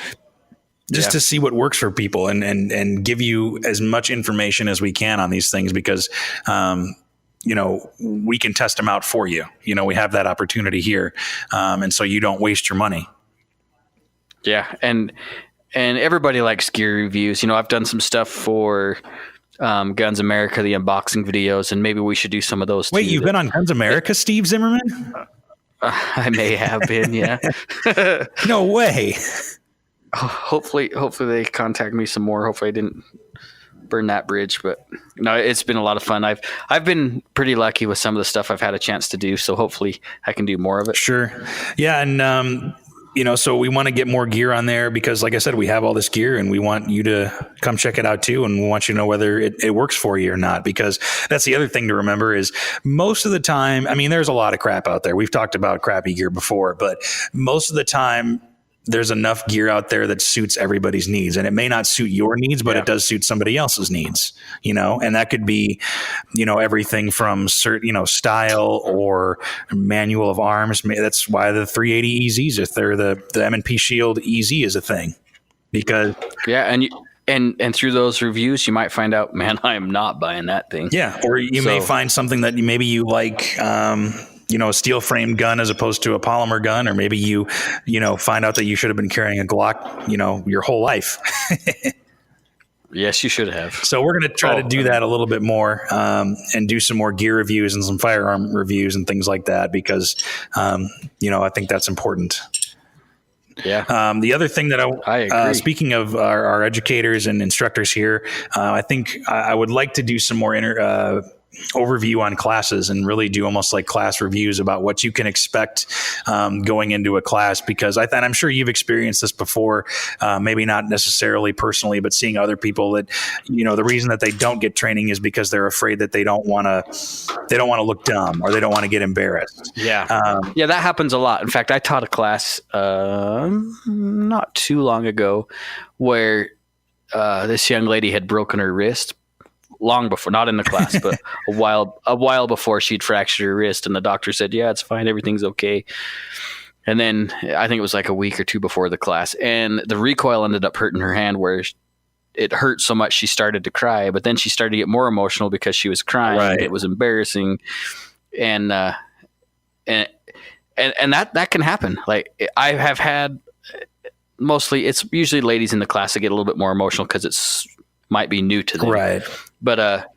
just to see what works for people and give you as much information as we can on these things, because, we can test them out for you. We have that opportunity here. And so you don't waste your money. Yeah. And everybody likes gear reviews. I've done some stuff for Guns America, the unboxing videos, and maybe we should do some of those too. Wait, you've been on Guns America, Steve Zimmerman? I may have been, yeah. No way. Hopefully they contact me some more. Hopefully I didn't burn that bridge, but no, it's been a lot of fun. I've been pretty lucky with some of the stuff I've had a chance to do, so hopefully I can do more of it. Sure. Yeah. And, so we want to get more gear on there because, like I said, we have all this gear and we want you to come check it out too. And we want you to know whether it works for you or not, because that's the other thing to remember is most of the time, there's a lot of crap out there. We've talked about crappy gear before, but most of the time, there's enough gear out there that suits everybody's needs, and it may not suit your needs, but it does suit somebody else's needs, and that could be, everything from style or manual of arms. That's why the 380 EZs, if they're the M&P Shield EZ is a thing, because and through those reviews, you might find out, man, I am not buying that thing. Yeah. Or you may find something that maybe you like, a steel frame gun as opposed to a polymer gun, or maybe you find out that you should have been carrying a Glock, your whole life. Yes, you should have. So we're going to try to do that a little bit more, and do some more gear reviews and some firearm reviews and things like that, because, I think that's important. Yeah. The other thing that I agree. Speaking of our educators and instructors here, I think I would like to do some more overview on classes and really do almost like class reviews about what you can expect going into a class, because I'm sure you've experienced this before, maybe not necessarily personally, but seeing other people that, the reason that they don't get training is because they're afraid that they don't want to look dumb, or they don't want to get embarrassed. Yeah. That happens a lot. In fact, I taught a class not too long ago where this young lady had broken her wrist long before, not in the class, but a while before she'd fractured her wrist, and the doctor said, yeah, it's fine, everything's okay. And then I think it was like a week or two before the class, and the recoil ended up hurting her hand, where it hurt so much she started to cry, but then she started to get more emotional because she was crying. Right. It was embarrassing. And that can happen. Like I have had, mostly it's usually ladies in the class that get a little bit more emotional because it's might be new to them. Right. But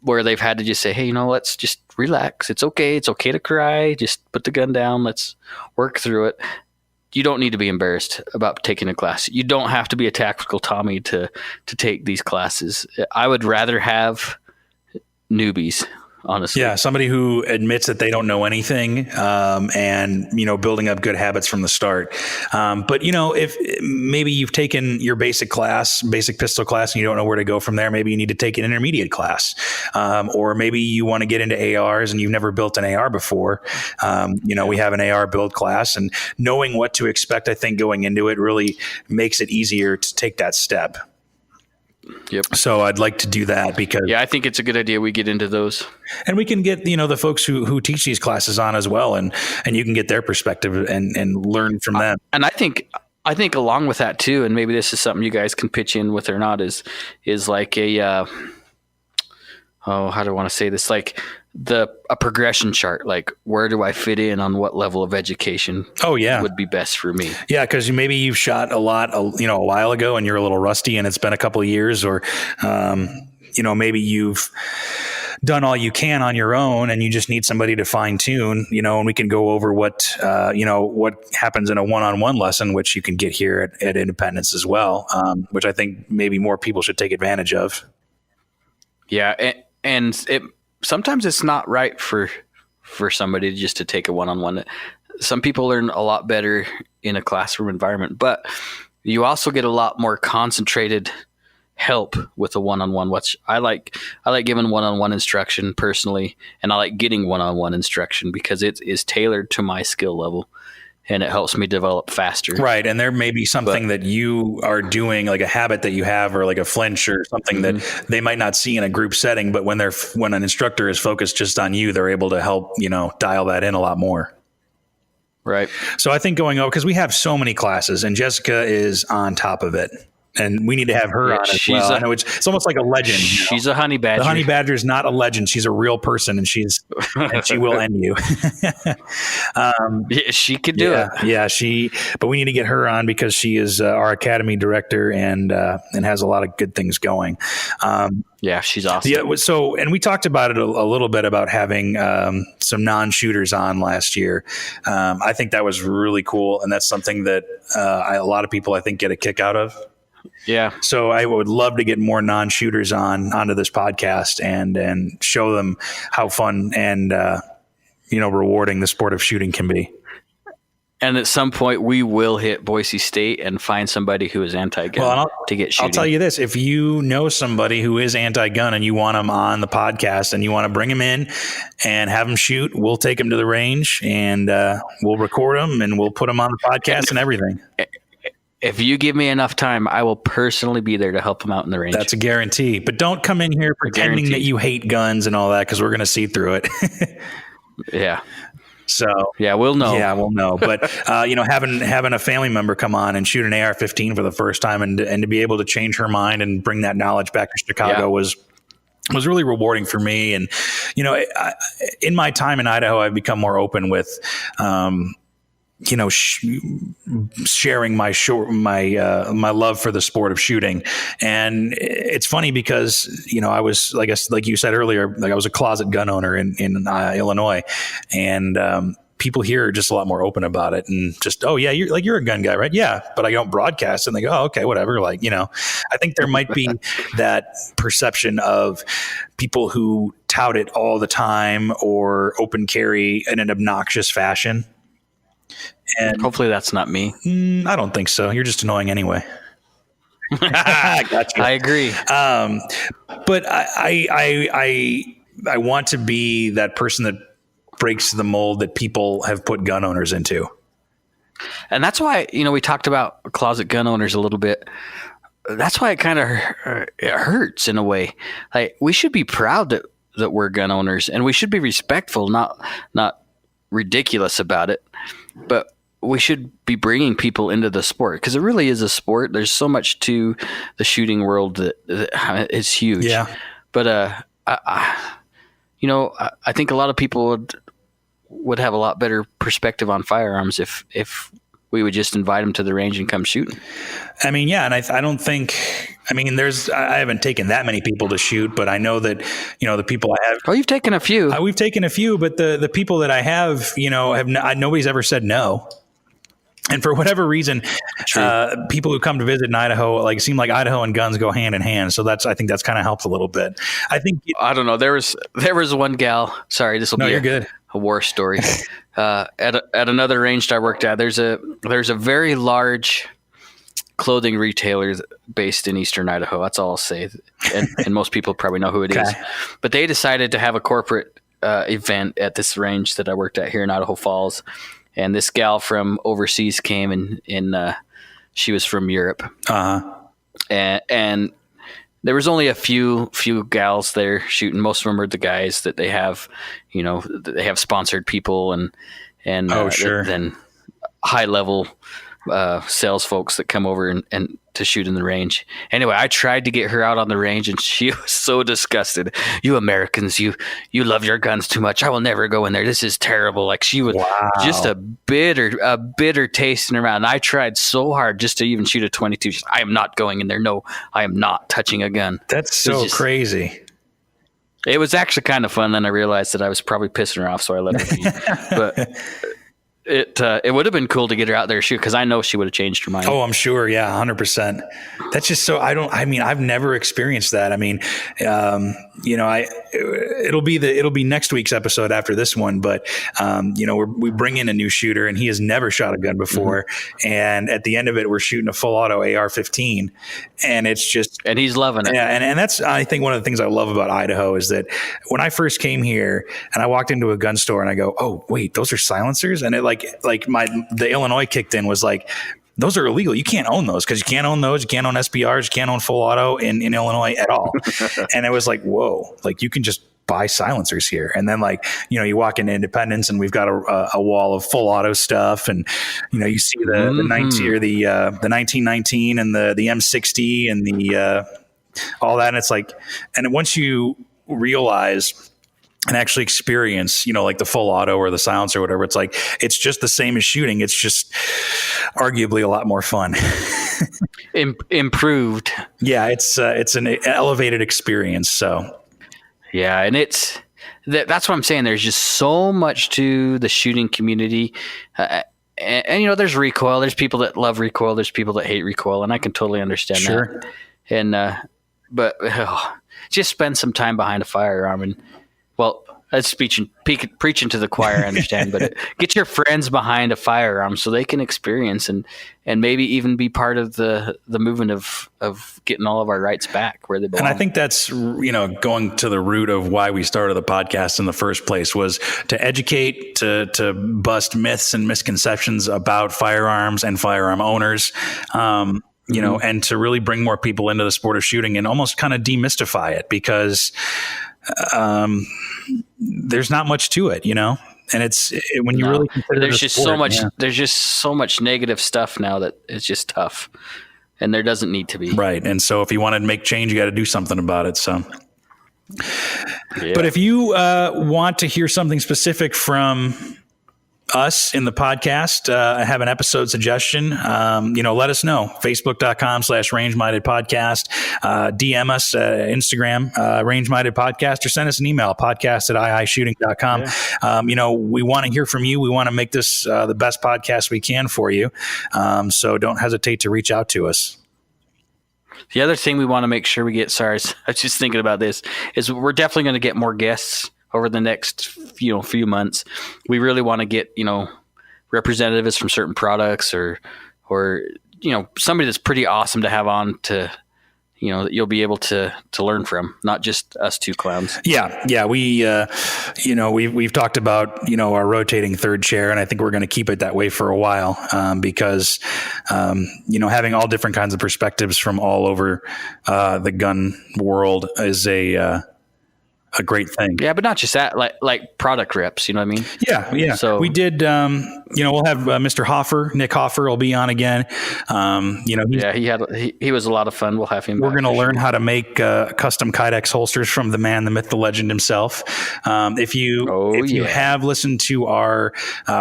where they've had to just say, hey, let's just relax. It's okay. It's okay to cry. Just put the gun down. Let's work through it. You don't need to be embarrassed about taking a class. You don't have to be a tactical Tommy to take these classes. I would rather have newbies, honestly. Yeah, somebody who admits that they don't know anything, and building up good habits from the start. But if maybe you've taken your basic pistol class, and you don't know where to go from there, maybe you need to take an intermediate class, or maybe you want to get into ARs and you've never built an AR before. We have an AR build class, and knowing what to expect, I think going into it really makes it easier to take that step. Yep. So I'd like to do that because I think it's a good idea we get into those, and we can get the folks who teach these classes on as well, and you can get their perspective and learn from them. And I think along with that too, and maybe this is something you guys can pitch in with or not, is like a how do I want to say this? Like a progression chart, like where do I fit in on what level of education would be best for me. Yeah, because maybe you've shot a lot a while ago and you're a little rusty and it's been a couple of years, or maybe you've done all you can on your own and you just need somebody to fine tune, and we can go over what happens in a one-on-one lesson, which you can get here at Independence as well, which I think maybe more people should take advantage of. Yeah. And sometimes it's not right for somebody just to take a one-on-one. Some people learn a lot better in a classroom environment, but you also get a lot more concentrated help with a one-on-one, which I like giving one-on-one instruction personally, and I like getting one-on-one instruction because it is tailored to my skill level and it helps me develop faster. Right. And there may be something that you are doing, like a habit that you have, or like a flinch or something that they might not see in a group setting, but when an instructor is focused just on you, they're able to help, dial that in a lot more. Right. So I think going over, because we have so many classes and Jessica is on top of it. And we need to have her on as well. I know it's almost like a legend. She's a honey badger. The honey badger is not a legend. She's a real person, and she will end you. Yeah, she could do it. Yeah, but we need to get her on because she is our academy director and has a lot of good things going. Yeah, she's awesome. Yeah. And we talked about it a little bit about having some non-shooters on last year. I think that was really cool, and that's something that a lot of people I think get a kick out of. Yeah. So I would love to get more non-shooters onto this podcast and show them how fun and rewarding the sport of shooting can be. And at some point, we will hit Boise State and find somebody who is anti-gun to get shooting. I'll tell you this. If you know somebody who is anti-gun and you want them on the podcast and you want to bring them in and have them shoot, we'll take them to the range and we'll record them and we'll put them on the podcast and everything. If you give me enough time, I will personally be there to help them out in the range. That's a guarantee. But don't come in here pretending that you hate guns and all that, because we're going to see through it. Yeah. So yeah, we'll know. Yeah, we'll know. But having a family member come on and shoot an AR-15 for the first time and to be able to change her mind and bring that knowledge back to Chicago was really rewarding for me. And in my time in Idaho, I've become more open with sharing my love for the sport of shooting. And it's funny because, I was, like you said earlier, I was a closet gun owner in Illinois, and people here are just a lot more open about it and just, oh yeah, you're a gun guy, right? Yeah, but I don't broadcast. And they go, oh, okay, whatever. I think there might be that perception of people who tout it all the time or open carry in an obnoxious fashion. And hopefully that's not me. I don't think so. You're just annoying anyway. Gotcha. I agree. But I want to be that person that breaks the mold that people have put gun owners into. And that's why, we talked about closet gun owners a little bit. That's why it kind of it hurts in a way. Like, we should be proud that we're gun owners, and we should be respectful, not ridiculous about it. But we should be bringing people into the sport because it really is a sport. There's so much to the shooting world that it's huge. Yeah. But I think a lot of people would have a lot better perspective on firearms if we would just invite them to the range and come shooting. I mean, yeah, and I don't think. I mean, I haven't taken that many people to shoot, but I know that the people I have. Oh, you've taken a few. We've taken a few, but the people that I have, nobody's ever said no. And for whatever reason, people who come to visit in Idaho seem like Idaho and guns go hand in hand. So I think that's kind of helped a little bit. I think I don't know. There was one gal. Sorry, this will be good. A war story. At another range I worked at, there's a very large clothing retailer based in eastern Idaho. That's all I'll say. And most people probably know who it is. But they decided to have a corporate event at this range that I worked at here in Idaho Falls. And this gal from overseas came and she was from Europe. Uh-huh. And there was only a few gals there shooting. Most of them are the guys that they have, they have sponsored people and sure. Then high level sales folks that come over and to shoot in the range. Anyway, I tried to get her out on the range and she was so disgusted. You Americans, you love your guns too much. I will never go in there. This is terrible. Like, she was just a bitter taste in her mouth. And I tried so hard just to even shoot a 22. I am not going in there. No, I am not touching a gun. That's so crazy. It was actually kind of fun. Then I realized that I was probably pissing her off, so I let her be. But it would have been cool to get her out there shoot, because I know she would have changed her mind. Oh, I'm sure. Yeah, 100%. That's just so I've never experienced that. I mean, it'll be next week's episode after this one, but we bring in a new shooter and he has never shot a gun before. And at the end of it, we're shooting a full auto AR-15, and it's just, and he's loving it. Yeah. And that's, I think, one of the things I love about Idaho is that when I first came here and I walked into a gun store and I go, oh wait, those are silencers. And it the Illinois kicked in, was like, those are illegal. You can't own those, because you can't own those. You can't own SBRs. You can't own full auto in Illinois at all. And it was like, whoa, like you can just buy silencers here. And then you walk into Independence and we've got a wall of full auto stuff. And, you see the 1919 and the M60 and the all that. And it's like, and once you realize and actually experience, like the full auto or the silencer or whatever, it's like, it's just the same as shooting. It's just arguably a lot more fun. Improved. Yeah. It's an elevated experience. So yeah. And that's what I'm saying. There's just so much to the shooting community. And there's recoil. There's people that love recoil. There's people that hate recoil. And I can totally understand that. And, but just spend some time behind a firearm and, well, that's preaching to the choir, I understand, but get your friends behind a firearm so they can experience and maybe even be part of the movement of getting all of our rights back where they belong. And I think that's, going to the root of why we started the podcast in the first place, was to educate, to bust myths and misconceptions about firearms and firearm owners. And to really bring more people into the sport of shooting and almost kind of demystify it, because there's not much to it, and when you really consider there's just sport, so much, there's just so much negative stuff now that it's just tough, and there doesn't need to be. Right. And so if you want to make change, you got to do something about it. So, But if you want to hear something specific from us in the podcast, have an episode suggestion, let us know. Facebook.com/range-minded podcast. DM us, Instagram, range-minded podcast, or send us an email, podcast@iishooting.com. Yeah. We want to hear from you. We want to make this the best podcast we can for you. So don't hesitate to reach out to us. The other thing we want to make sure we get, I was just thinking about this, is we're definitely going to get more guests over the next few months. We really want to get representatives from certain products or somebody that's pretty awesome to have on to that you'll be able to learn from, not just us two clowns. Yeah. We've talked about our rotating third chair, and I think we're going to keep it that way for a while, because having all different kinds of perspectives from all over the gun world is a great thing. Yeah, but not just that, like product reps, you know what I mean? Yeah. So we did, we'll have Mr. Hoffer, Nick Hoffer will be on again. He was a lot of fun. We'll have him. We're going to learn how to make custom Kydex holsters from the man, the myth, the legend himself. If you have listened to our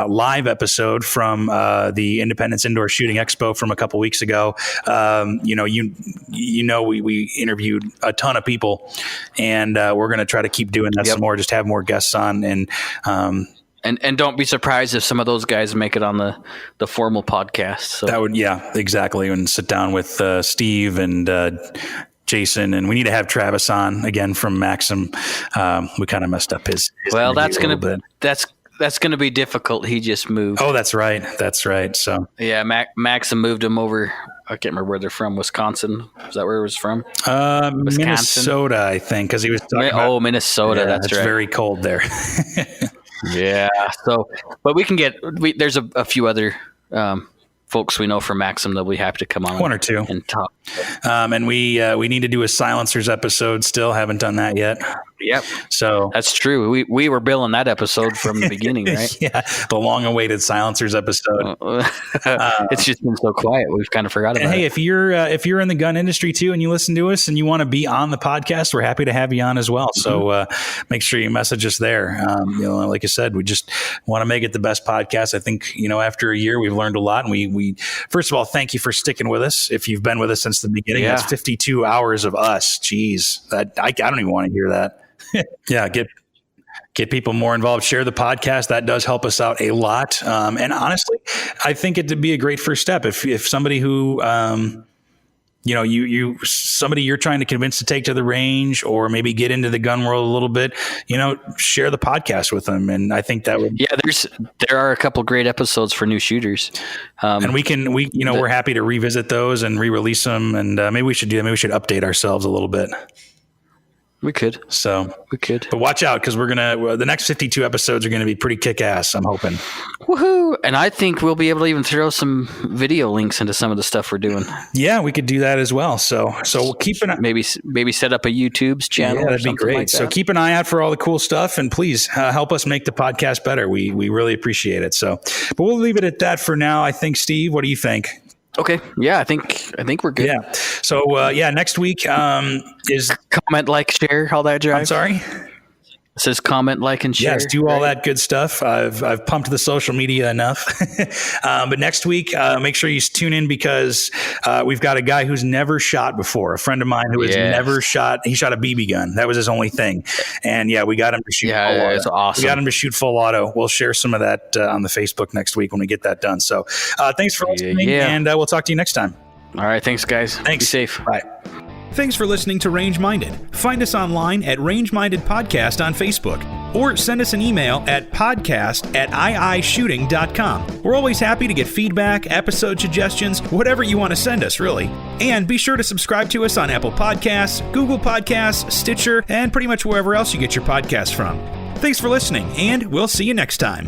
live episode from the Independence Indoor Shooting Expo from a couple weeks ago, we interviewed a ton of people, and we're going to try to keep doing that some more, just have more guests on, and don't be surprised if some of those guys make it on the formal podcast. So that would, exactly. And sit down with Steve and Jason, and we need to have Travis on again from Maxim. We kind of messed up his well, that's going to be difficult. He just moved. Oh, that's right. So yeah, Maxim moved him over. I can't remember where they're from. Wisconsin. Is that where it was from? Minnesota, I think, because he was talking about Minnesota. Yeah, that's right. It's very cold there. Yeah. So, but we can there's a few other folks we know from Maxim that will be happy to come on. One or two. And talk. And we need to do a silencers episode still. Haven't done that yet. Yep. So that's true. We were billing that episode from the beginning, right? Yeah. The long-awaited silencers episode. It's just been so quiet. We've kind of forgot about it. Hey, if you're in the gun industry too, and you listen to us and you want to be on the podcast, we're happy to have you on as well. So make sure you message us there. Like I said, we just want to make it the best podcast. I think, after a year, we've learned a lot. And we first of all, thank you for sticking with us. If you've been with us since the beginning, that's 52 hours of us. Jeez, I don't even want to hear that. Yeah, get people more involved. Share the podcast. That does help us out a lot. And honestly, I think it'd be a great first step if somebody who somebody you're trying to convince to take to the range or maybe get into the gun world a little bit, share the podcast with them. And I think that would, there are a couple great episodes for new shooters. And we're happy to revisit those and re-release them. And maybe we should update ourselves a little bit. We could. But watch out, because the next 52 episodes are going to be pretty kick-ass, I'm hoping. Woohoo! And I think we'll be able to even throw some video links into some of the stuff we're doing. Yeah, we could do that as well. So we'll keep an eye. Maybe set up a YouTube's channel. Yeah, that'd be great. Like that. So keep an eye out for all the cool stuff, and please help us make the podcast better. We really appreciate it. So, but we'll leave it at that for now. I think, Steve, what do you think? Okay. Yeah, I think we're good. Yeah. So next week is comment, like, share, all that jive. I'm sorry. It says comment, like, and share. Yes, do all that good stuff. I've pumped the social media enough. But next week, make sure you tune in, because we've got a guy who's never shot before. A friend of mine who has never shot. He shot a BB gun. That was his only thing. And we got him to shoot. Yeah, full auto. It's awesome. We got him to shoot full auto. We'll share some of that on the Facebook next week when we get that done. So thanks for listening, and we'll talk to you next time. All right. Thanks, guys. Thanks. Be safe. Bye. Thanks for listening to Range Minded. Find us online at Range Minded Podcast on Facebook, or send us an email at podcast@iishooting.com. We're always happy to get feedback, episode suggestions, whatever you want to send us, really. And be sure to subscribe to us on Apple Podcasts, Google Podcasts, Stitcher, and pretty much wherever else you get your podcasts from. Thanks for listening, and we'll see you next time.